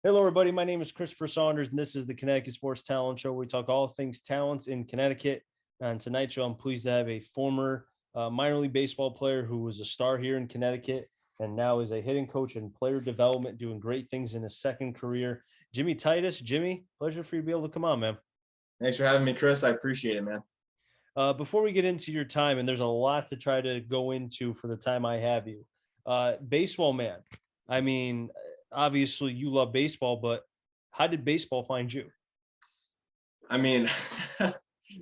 Hello, everybody. My name is Christopher Saunders, and this is the Connecticut Sports Talent Show. We talk all things talents in Connecticut. On tonight's show, I'm pleased to have a former minor league baseball player who was a star here in Connecticut and now is a hitting coach and player development, doing great things in his second career. Jimmy Titus. Jimmy, pleasure for you to be able to come on, man. Thanks for having me, Chris. I appreciate it, man. Before we get into your time, and there's a lot to try to go into for the time I have you, baseball man. I mean, obviously you love baseball, but how did baseball find you? I mean,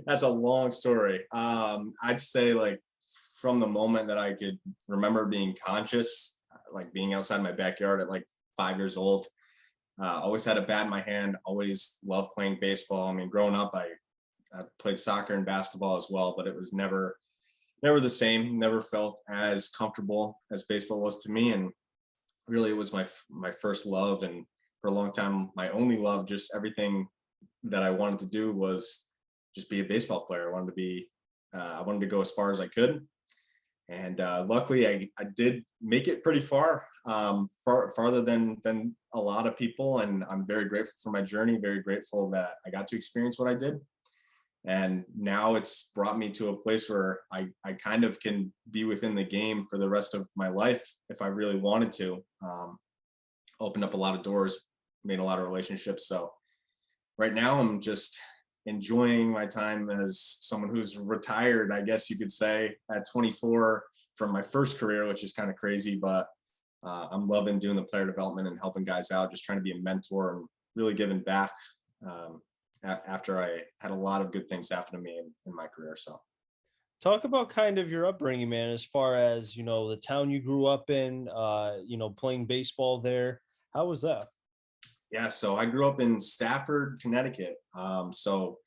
that's a long story. I'd say like from the moment that I could remember being conscious, like being outside my backyard at like 5 years old, always had a bat in my hand, always loved playing baseball. I mean, growing up, I played soccer and basketball as well, but it was never the same. Never felt as comfortable as baseball was to me, and really it was my first love, and for a long time my only love. Just everything that I wanted to do was just be a baseball player. I wanted to go as far as I could, and luckily I did make it pretty far, farther than a lot of people, and I'm very grateful for my journey, very grateful that I got to experience what I did. And now it's brought me to a place where I kind of can be within the game for the rest of my life if I really wanted to. Opened up a lot of doors, made a lot of relationships. So right now I'm just enjoying my time as someone who's retired, I guess you could say, at 24 from my first career, which is kind of crazy, but I'm loving doing the player development and helping guys out, just trying to be a mentor and really giving back. After I had a lot of good things happen to me in my career. So Talk about kind of your upbringing, man, as far as, the town you grew up in, playing baseball there. How was that? yeah, so I grew up in Stafford, Connecticut. So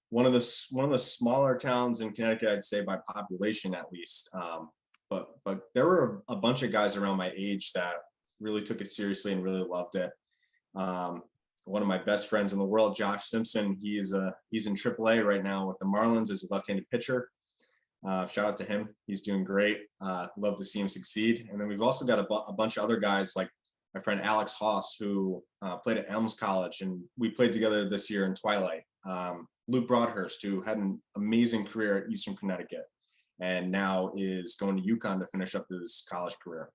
one of the smaller towns in Connecticut, I'd say, by population at least. But there were a bunch of guys around my age that really took it seriously and really loved it. One of my best friends in the world, Josh Simpson, he's in AAA right now with the Marlins as a left-handed pitcher. Shout out to him. He's doing great. Love to see him succeed. And then we've also got a bunch of other guys like my friend Alex Haas, who played at Elms College, and we played together this year in Twilight. Luke Broadhurst, who had an amazing career at Eastern Connecticut and now is going to UConn to finish up his college career.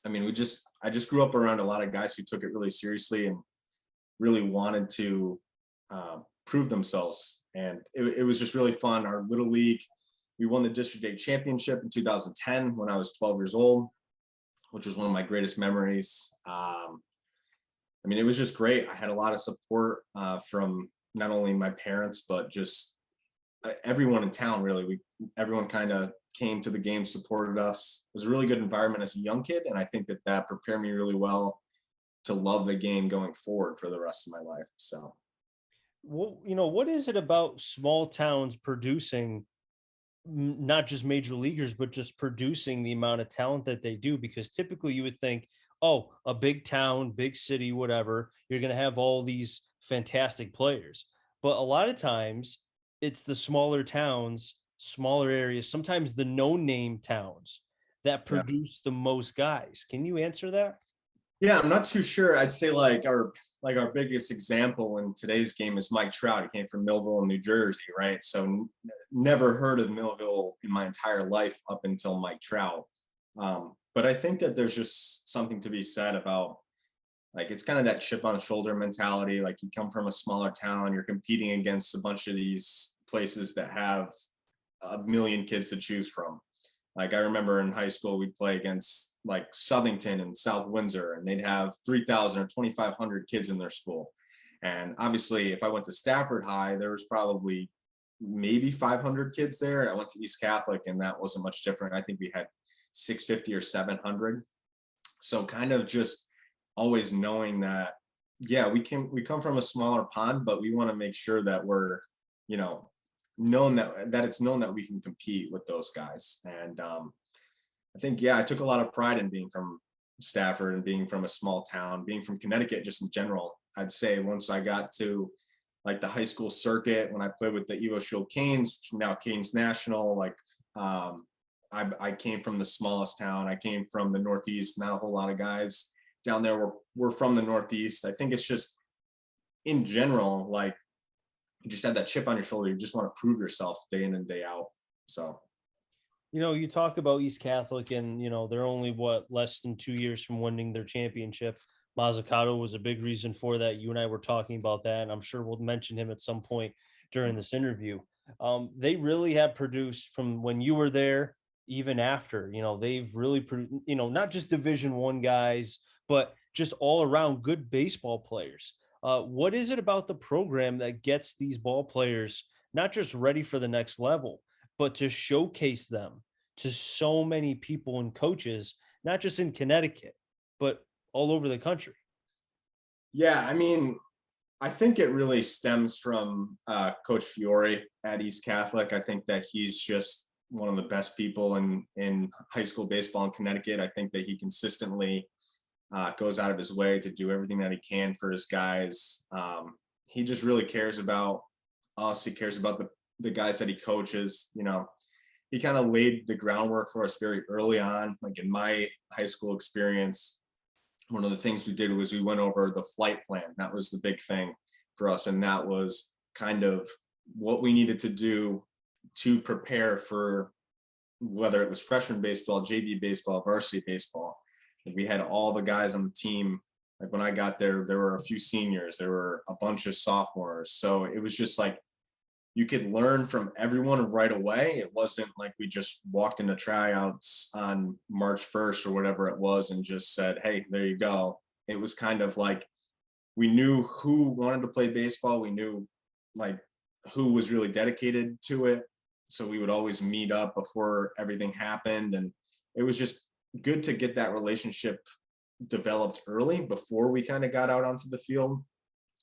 I mean, I just grew up around a lot of guys who took it really seriously and really wanted to prove themselves. And it was just really fun. Our little league, we won the District 8 championship in 2010 when I was 12 years old, which was one of my greatest memories. I mean, it was just great. I had a lot of support from not only my parents, but just everyone in town, really. Everyone kind of came to the game, supported us. It was a really good environment as a young kid, and I think that prepared me really well to love the game going forward for the rest of my life. So, Well, what is it about small towns producing not just major leaguers, but just producing the amount of talent that they do? Because typically you would think, oh, a big town, big city, whatever, you're going to have all these fantastic players. But a lot of times it's the smaller towns, smaller areas, sometimes the no name towns that yeah. produce the most guys. Can you answer that? Yeah, I'm not too sure. I'd say our biggest example in today's game is Mike Trout. He came from Millville, New Jersey, right? So never heard of Millville in my entire life up until Mike Trout. But I think that there's just something to be said about, like, it's kind of that chip on the shoulder mentality. Like, you come from a smaller town, you're competing against a bunch of these places that have a million kids to choose from. Like, I remember in high school, we'd play against like Southington and South Windsor, and they'd have 3,000 or 2,500 kids in their school. And obviously, if I went to Stafford High, there was probably maybe 500 kids there. I went to East Catholic, and that wasn't much different. I think we had 650 or 700. So kind of just always knowing that, yeah, we come from a smaller pond, but we want to make sure that we're, known that it's known that we can compete with those guys. And I think, yeah, I took a lot of pride in being from Stafford and being from a small town, being from Connecticut, just in general. I'd say once I got to like the high school circuit, when I played with the Evo Shield Canes, now Canes National, like I came from the smallest town. I came from the Northeast, not a whole lot of guys down there were from the Northeast. I think it's just in general, like you just have that chip on your shoulder. You just want to prove yourself day in and day out. So You talk about East Catholic, and they're only less than 2 years from winning their championship. Mazzucato was a big reason for that. You and I were talking about that, and I'm sure we'll mention him at some point during this interview. They really have produced from when you were there, even after. They've really, not just Division I guys, but just all around good baseball players. What is it about the program that gets these ball players not just ready for the next level, but to showcase them to so many people and coaches, not just in Connecticut, but all over the country? yeah, I mean, I think it really stems from Coach Fiore at East Catholic. I think that he's just one of the best people in high school baseball in Connecticut. I think that he consistently goes out of his way to do everything that he can for his guys. He just really cares about us. He cares about the guys that he coaches. He kind of laid the groundwork for us very early on. Like in my high school experience, one of the things we did was we went over the flight plan. That was the big thing for us. And that was kind of what we needed to do to prepare for whether it was freshman baseball, JV baseball, varsity baseball. We had all the guys on the team. Like when I got there, there were a few seniors, there were a bunch of sophomores. So it was just like you could learn from everyone right away. It wasn't like we just walked into tryouts on March 1st or whatever it was and just said, hey, there you go. It was kind of like we knew who wanted to play baseball. We knew like who was really dedicated to it. So we would always meet up before everything happened. And it was just good to get that relationship developed early before we kind of got out onto the field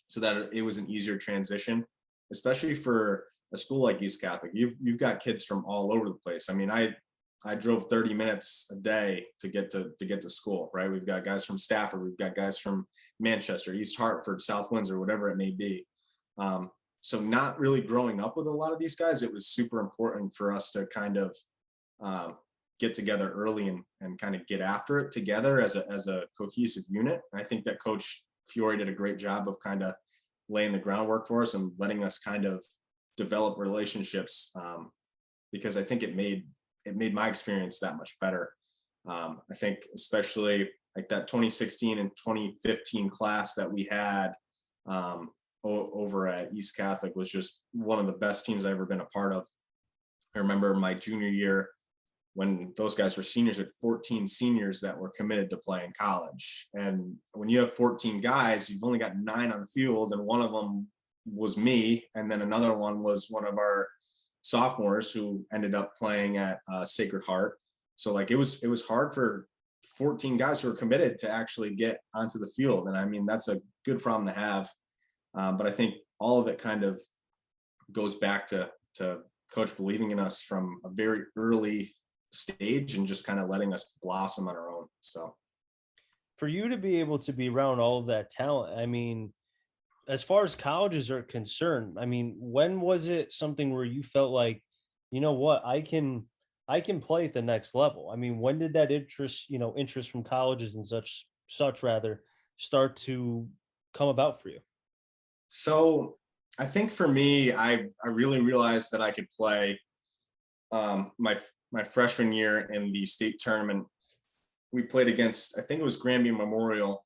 so that it was an easier transition, especially for a school like East Catholic. You've got kids from all over the place. I mean, I drove 30 minutes a day to get to school, right? We've got guys from Stafford, we've got guys from Manchester, East Hartford, South Windsor, whatever it may be. So not really growing up with a lot of these guys, it was super important for us to kind of get together early and kind of get after it together as a cohesive unit. And I think that Coach Fiore did a great job of kind of laying the groundwork for us and letting us kind of develop relationships, because I think it made my experience that much better. I think especially like that 2016 and 2015 class that we had over at East Catholic was just one of the best teams I've ever been a part of. I remember my junior year when those guys were seniors, at 14 seniors that were committed to playing college. And when you have 14 guys, you've only got 9 on the field, and one of them was me, and then another one was one of our sophomores who ended up playing at Sacred Heart. So like it was hard for 14 guys who were committed to actually get onto the field. And I mean, that's a good problem to have. But I think all of it kind of goes back to Coach believing in us from a very early stage and just kind of letting us blossom on our own. So For you to be able to be around all of that talent, I mean, as far as colleges are concerned, I mean, when was it something where you felt like, you know what, I can play at the next level? I mean, when did that interest from colleges and such rather start to come about for you? so I think for me, I really realized that I could play my freshman year in the state tournament. We played against, I think it was Granby Memorial,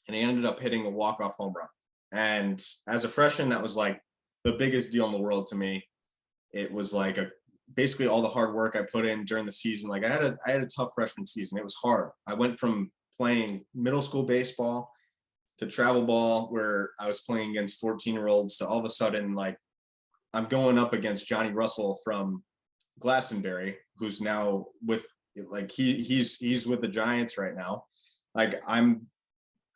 and he ended up hitting a walk-off home run. And as a freshman, that was like the biggest deal in the world to me. It was like basically all the hard work I put in during the season. Like I had a tough freshman season. It was hard. I went from playing middle school baseball to travel ball, where I was playing against 14-year-olds, to all of a sudden, like I'm going up against Johnny Russell from Glastonbury, who's now with like he's with the Giants right now. Like I'm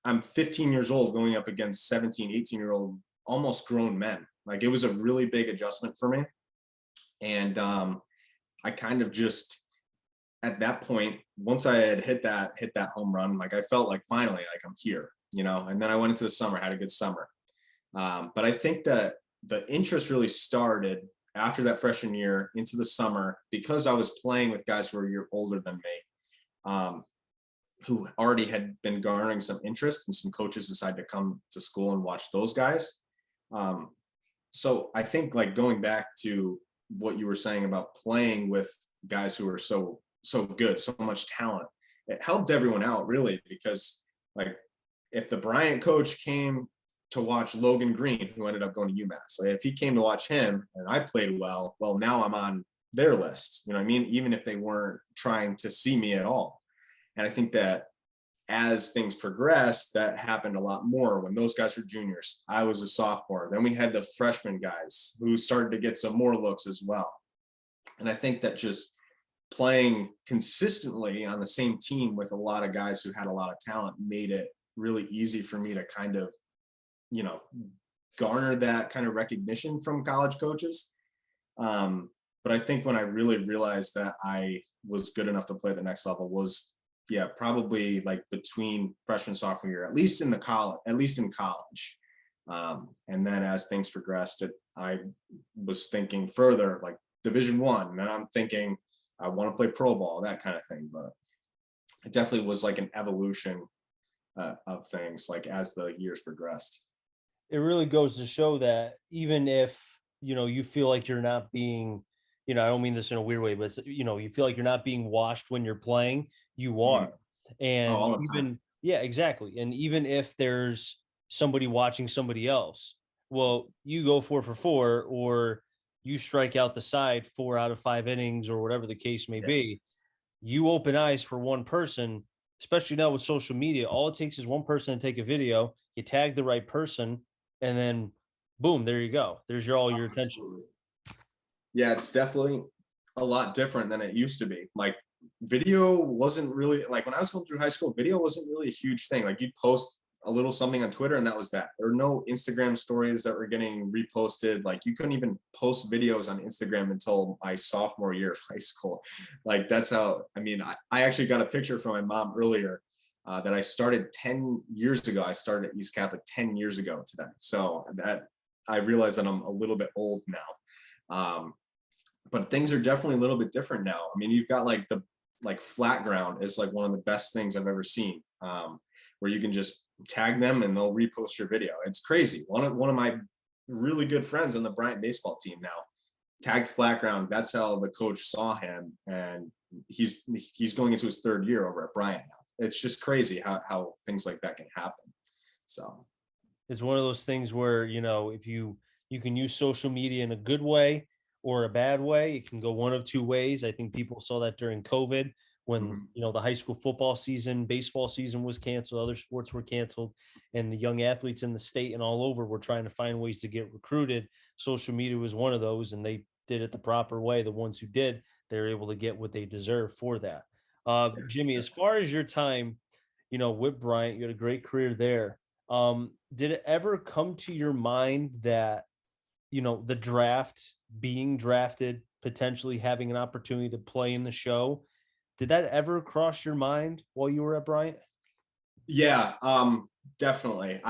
15 years old going up against 17, 18-year-old almost grown men. Like it was a really big adjustment for me. And I kind of just at that point, once I had hit that home run, like I felt like finally like I'm here, and then I went into the summer, had a good summer. But I think that the interest really started after that freshman year into the summer, because I was playing with guys who were a year older than me. who already had been garnering some interest, and some coaches decided to come to school and watch those guys. Um, so I think, like, going back to what you were saying about playing with guys who are so good, so much talent, it helped everyone out really, because like if the Bryant coach came to watch Logan Green, who ended up going to UMass, like if he came to watch him and I played well, now I'm on their list. You know what I mean? Even if they weren't trying to see me at all. And I think that as things progressed, that happened a lot more when those guys were juniors. I was a sophomore. Then we had the freshman guys who started to get some more looks as well. And I think that just playing consistently on the same team with a lot of guys who had a lot of talent made it really easy for me to kind of, you know, garner that kind of recognition from college coaches. But I think when I really realized that I was good enough to play at the next level was, yeah, probably like between freshman sophomore year, at least in college. And then as things progressed, I was thinking further, like Division 1, and then I'm thinking I want to play pro ball, that kind of thing. But it definitely was like an evolution of things, like as the years progressed. It really goes to show that even if, you feel like you're not being, I don't mean this in a weird way, but you feel like you're not being washed when you're playing, you Mhm. are. Oh, And all the time. even, yeah, exactly. And even if there's somebody watching somebody else, well, you go 4 for 4, or you strike out the side 4 out of 5 innings, or whatever the case may Yeah, be. You open eyes for one person, especially now with social media. All it takes is one person to take a video, you tag the right person, and then boom, there you go. There's all your attention. absolutely. Yeah, it's definitely a lot different than it used to be. Like video wasn't really, like when I was going through high school, video wasn't really a huge thing. Like you'd post a little something on Twitter and that was that. There were no Instagram stories that were getting reposted. Like you couldn't even post videos on Instagram until my sophomore year of high school. Like that's how, I mean, I actually got a picture from my mom earlier that I started 10 years ago. I started at East Catholic 10 years ago today. So that I realize that I'm a little bit old now. But things are definitely a little bit different now. I mean, you've got like the like flat ground is like one of the best things I've ever seen, where you can just tag them and they'll repost your video. It's crazy. One of my really good friends on the Bryant baseball team now tagged flat ground. That's how the coach saw him, and he's going into his 3rd year over at Bryant now. It's just crazy how things like that can happen. So It's one of those things where, if you can use social media in a good way or a bad way. It can go one of two ways. I think people saw that during COVID when, mhm. the high school football season, baseball season was canceled, other sports were canceled, and the young athletes in the state and all over were trying to find ways to get recruited. Social media was one of those, and they did it the proper way. The ones who did, they were able to get what they deserve for that. Jimmy, as far as your time, with Bryant, you had a great career there. Did it ever come to your mind that, the draft, being drafted, potentially having an opportunity to play in the show, did that ever cross your mind while you were at Bryant? Yeah, definitely.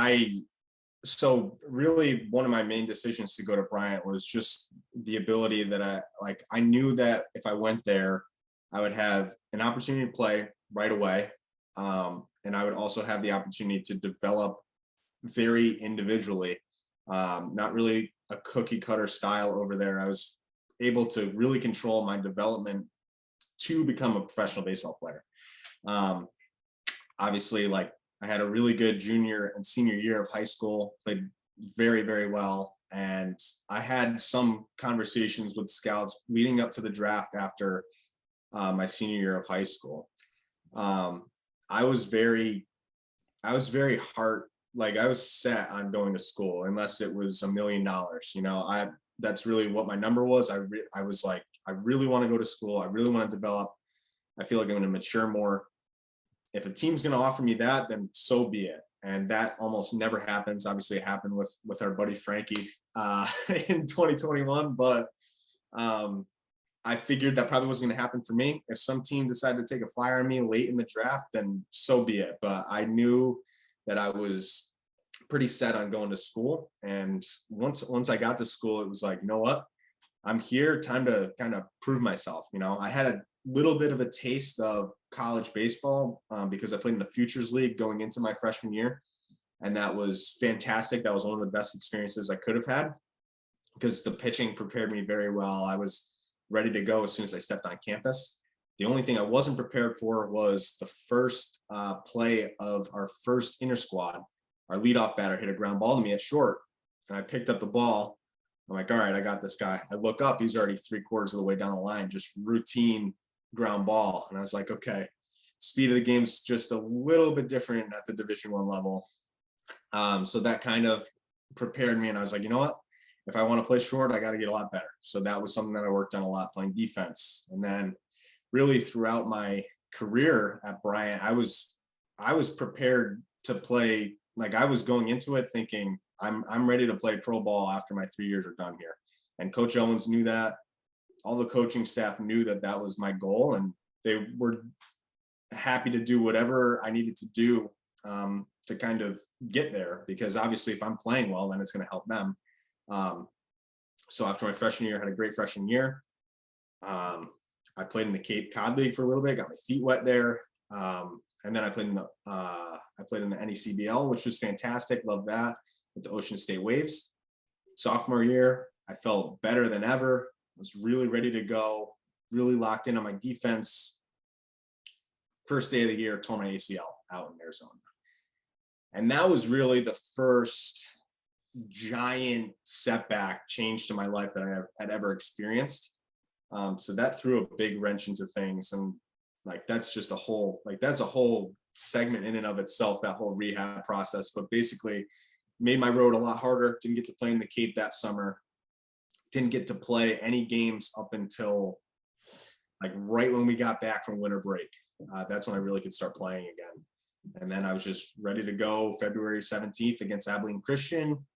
So really one of my main decisions to go to Bryant was just the ability that I knew that if I went there, I would have an opportunity to play right away. And I would also have the opportunity to develop very individually, not really a cookie cutter style over there. I was able to really control my development to become a professional baseball player. Um, Obviously, like I had a really good junior and senior year of high school, played very, very well. And I had some conversations with scouts leading up to the draft after my senior year of high school. Um, I was very, I was very hard, like I was set on going to school unless it was $1 million. That's really what my number was. I was like, I really want to go to school. I really want to develop. I feel like I'm going to mature more. If a team's going to offer me that, then so be it. And that almost never happens. Obviously, it happened with our buddy Frankie in 2021, but um, I figured that probably wasn't going to happen for me. If some team decided to take a flyer on me late in the draft, then so be it. But I knew that I was pretty set on going to school. And once I got to school, it was like, you know what? I'm here. Time to kind of prove myself. I had a little bit of a taste of college baseball because I played in the Futures League going into my freshman year. And that was fantastic. That was one of the best experiences I could have had because the pitching prepared me very well. I was ready to go as soon as I stepped on campus. The only thing I wasn't prepared for was the first play of our first inter squad. Our leadoff batter hit a ground ball to me at short, and I picked up the ball. I'm like, all right, I got this guy. I look up, he's already 3/4 of the way down the line, just routine ground ball. And I was like, okay, speed of the game's just a little bit different at the Division I level. So that kind of prepared me, and I was like, you know what? If I want to play short, I got to get a lot better. So that was something that I worked on a lot, playing defense. And then really throughout my career at Bryant, I was prepared to play. Like, I was going into it thinking I'm ready to play pro ball after my 3 years are done here. And Coach Owens knew that. All the coaching staff knew that that was my goal, and they were happy to do whatever I needed to do to kind of get there, because obviously if I'm playing well, then it's going to help them. So after my freshman year, I had a great freshman year. I played in the Cape Cod League for a little bit, got my feet wet there. And then I played in the NECBL, which was fantastic. Loved that, with the Ocean State Waves. Sophomore year, I felt better than ever. I was really ready to go, really locked in on my defense. First day of the year, tore my ACL out in Arizona. And that was really the first giant setback change to my life that I had ever experienced. So that threw a big wrench into things. And like, that's just that's a whole segment in and of itself, that whole rehab process. But basically made my road a lot harder. Didn't get to play in the Cape that summer. Didn't get to play any games up until like right when we got back from winter break. That's when I really could start playing again. And then I was just ready to go February 17th against Abilene Christian.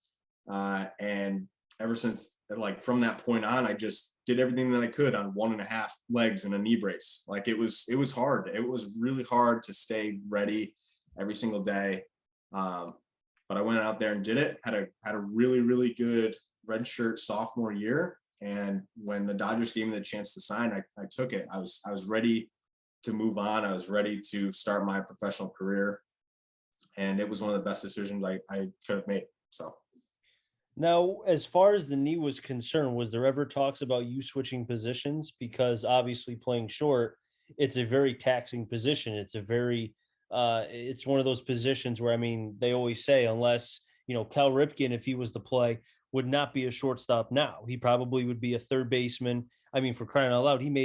And ever since, like, from that point on, I just did everything that I could on 1.5 legs and a knee brace. Like, it was hard. It was really hard to stay ready every single day. But I went out there and did it. Had a really, really good redshirt sophomore year. And when the Dodgers gave me the chance to sign, I took it. I was ready to move on. I was ready to start my professional career. And it was one of the best decisions I could have made. So. Now, as far as the knee was concerned, was there ever talks about you switching positions? Because obviously playing short, it's a very taxing position. It's one of those positions where, I mean, they always say, unless, Cal Ripken, if he was to play, would not be a shortstop now. He probably would be a third baseman. I mean, for crying out loud, he may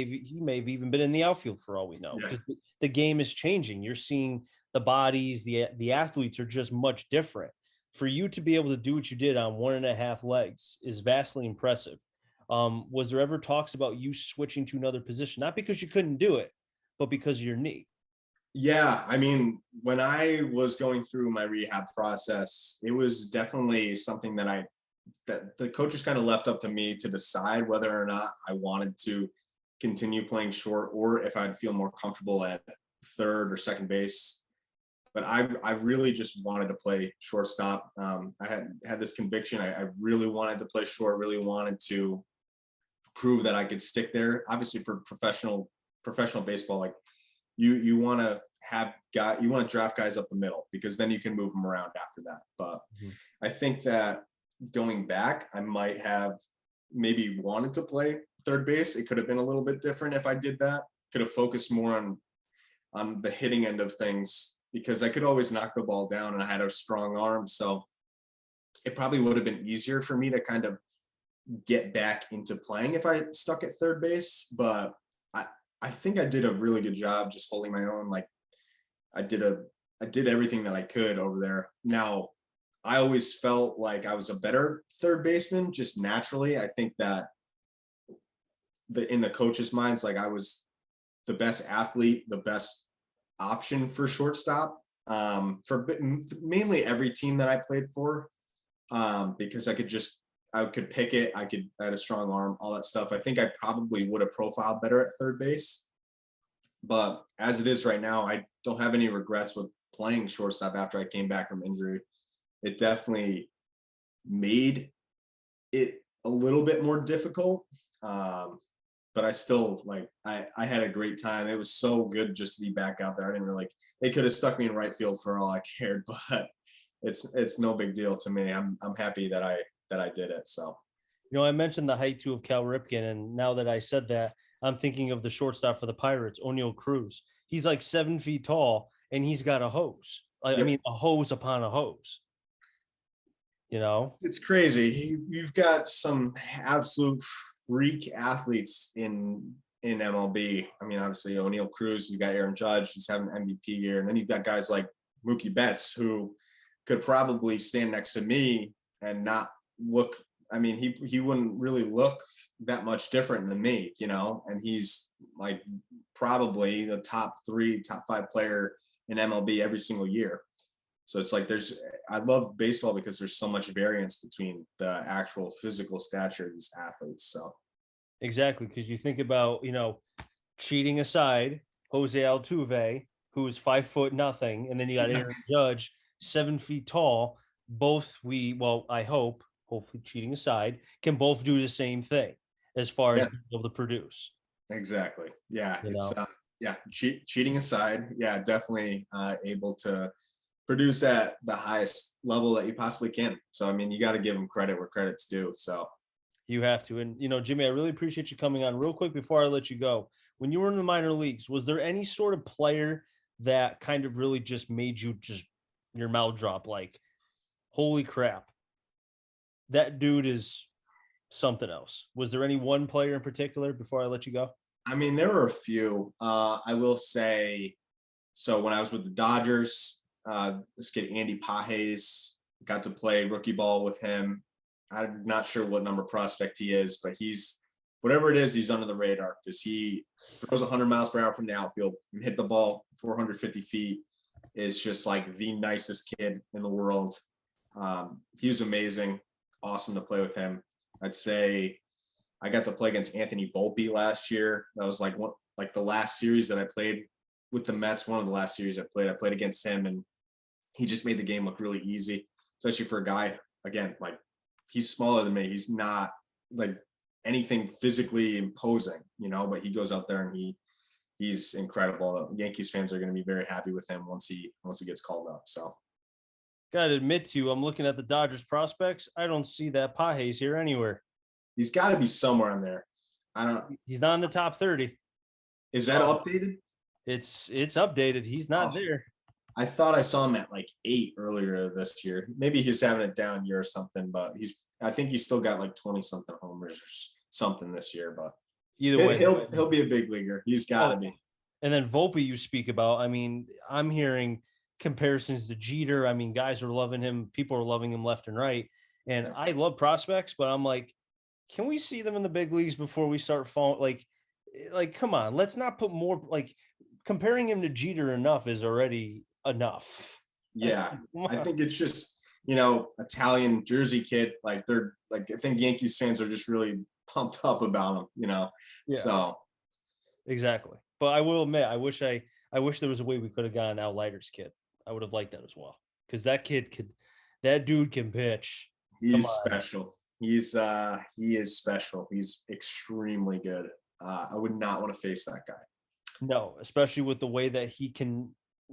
have even been in the outfield for all we know, because the game is changing. You're seeing the bodies, the athletes are just much different. For you to be able to do what you did on 1.5 legs is vastly impressive. Was there ever talks about you switching to another position? Not because you couldn't do it, but because of your knee. Yeah, I mean, when I was going through my rehab process, it was definitely something that the coaches kind of left up to me to decide whether or not I wanted to continue playing short, or if I'd feel more comfortable at third or second base. But I really just wanted to play shortstop. I had this conviction. I really wanted to play short, really wanted to prove that I could stick there. Obviously, for professional baseball, like, you want to draft guys up the middle, because then you can move them around after that. But I think that going back, I might have maybe wanted to play third base. It could have been a little bit different if I did that. Could have focused more on the hitting end of things, because I could always knock the ball down and I had a strong arm. So it probably would have been easier for me to kind of get back into playing if I stuck at third base. But I think I did a really good job just holding my own. Like, I did everything that I could over there. Now, I always felt like I was a better third baseman just naturally. I think that in the coaches' minds, like, I was the best athlete, the best option for shortstop for mainly every team that I played for, because I could pick it. I had a strong arm, all that stuff. I think I probably would have profiled better at third base. But as it is right now, I don't have any regrets with playing shortstop after I came back from injury. It definitely made it a little bit more difficult. But but I still like I had a great time. It was so good just to be back out there. I didn't really they could have stuck me in right field for all I cared, but it's no big deal to me. I'm happy that I did it. So I mentioned the height too of Cal Ripken, and now that I said that, I'm thinking of the shortstop for the Pirates, O'Neill Cruz. He's like 7 feet tall, and he's got a hose. I yep. mean, a hose upon a hose. You know, It's crazy. You've got some absolute freak athletes in MLB. I mean, obviously O'Neill Cruz. You got Aaron Judge, who's having an MVP year, and then you've got guys like Mookie Betts, who could probably stand next to me and not look. I mean, he wouldn't really look that much different than me, And he's like probably the top 3, top 5 player in MLB every single year. So it's like I love baseball because there's so much variance between the actual physical stature of these athletes. So exactly, because you think about, cheating aside, Jose Altuve, who is 5 foot nothing, and then you got Aaron Judge, 7 feet tall. Both I hope, hopefully cheating aside, can both do the same thing as far as yeah, being able to produce. exactly. Yeah, You it's know, cheating aside, yeah, definitely able to produce at the highest level that you possibly can. So I mean, you got to give them credit where credit's due. So you have to. And Jimmy, I really appreciate you coming on. Real quick before I let you go, when you were in the minor leagues, was there any sort of player that kind of really just made you just your mouth drop like, holy crap, that dude is something else? Was there any one player in particular before I let you go? I mean, there were a few. I will say, so when I was with the Dodgers, this kid Andy Pages, got to play rookie ball with him. I'm not sure what number prospect he is, but he's whatever it is, he's under the radar because he throws 100 miles per hour from the outfield and hit the ball 450 feet. Is just like the nicest kid in the world. He was amazing, awesome to play with him. I'd say I got to play against Anthony Volpe last year. That was like the last series that I played with the Mets. One of the last series I played against him, and he just made the game look really easy, especially for a guy, again, like he's smaller than me. He's not like anything physically imposing, but he goes out there and he's incredible. Yankees fans are going to be very happy with him once he gets called up. So Gotta admit to you, I'm looking at the Dodgers prospects. I don't see that Pages here anywhere. he's got to be somewhere on there. I don't. He's not in the top 30. Is that updated? It's updated. He's not there. I thought I saw him at like 8 earlier this year. Maybe he's having a down year or something, but I think he's still got like 20 something homers or something this year. But Either way, he'll be a big leaguer. He's got to be. And then Volpe, you speak about. I mean, I'm hearing comparisons to Jeter. I mean, guys are loving him. People are loving him left and right. And I love prospects, but I'm like, can we see them in the big leagues before we start falling? Like, come on, let's not put more. Like, comparing him to Jeter enough is already enough. Yeah, I think it's just Italian Jersey kid. Like they're like I think Yankees fans are just really pumped up about him. Yeah. So Exactly. But I will admit, I wish there was a way we could have gotten Outlighter's kid. I would have liked that as well. Because that dude can pitch. He's special. He is special. He's extremely good. I would not want to face that guy. No, especially with the way that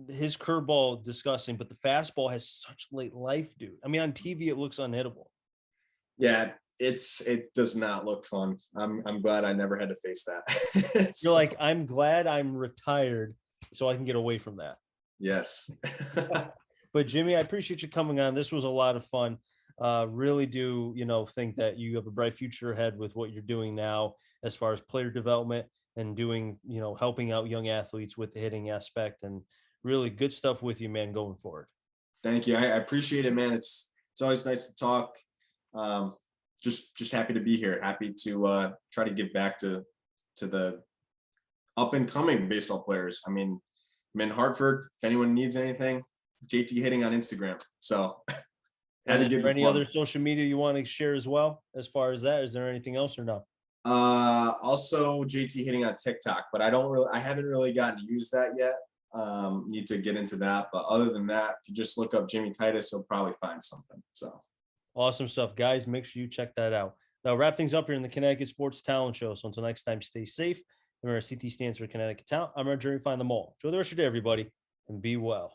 his curveball disgusting, but the fastball has such late life, dude. I mean, on TV it looks unhittable. Yeah, it does not look fun. I'm glad I never had to face that. You're like, I'm glad I'm retired so I can get away from that. Yes. But Jimmy, I appreciate you coming on. This was a lot of fun. Really do, think that you have a bright future ahead with what you're doing now as far as player development and doing, helping out young athletes with the hitting aspect, and really good stuff with you, man, going forward. Thank you. I appreciate it, man. It's always nice to talk. Just happy to be here. Happy to try to give back to the up and coming baseball players. I mean, I'm in Hartford. If anyone needs anything, JT Hitting on Instagram. So And is there any other social media you want to share as well? As far as that, is there anything else or no? Also JT Hitting on TikTok, but I haven't really gotten to use that yet. Need to get into that. But other than that, if you just look up Jimmy Titus, you'll probably find something. So awesome stuff, guys. Make sure you check that out. That'll wrap things up here in the Connecticut Sports Talent Show. So until next time, stay safe. Remember, CT stands for Connecticut Talent. I'm Jerry. Find them all. Enjoy the rest of your day, everybody, and be well.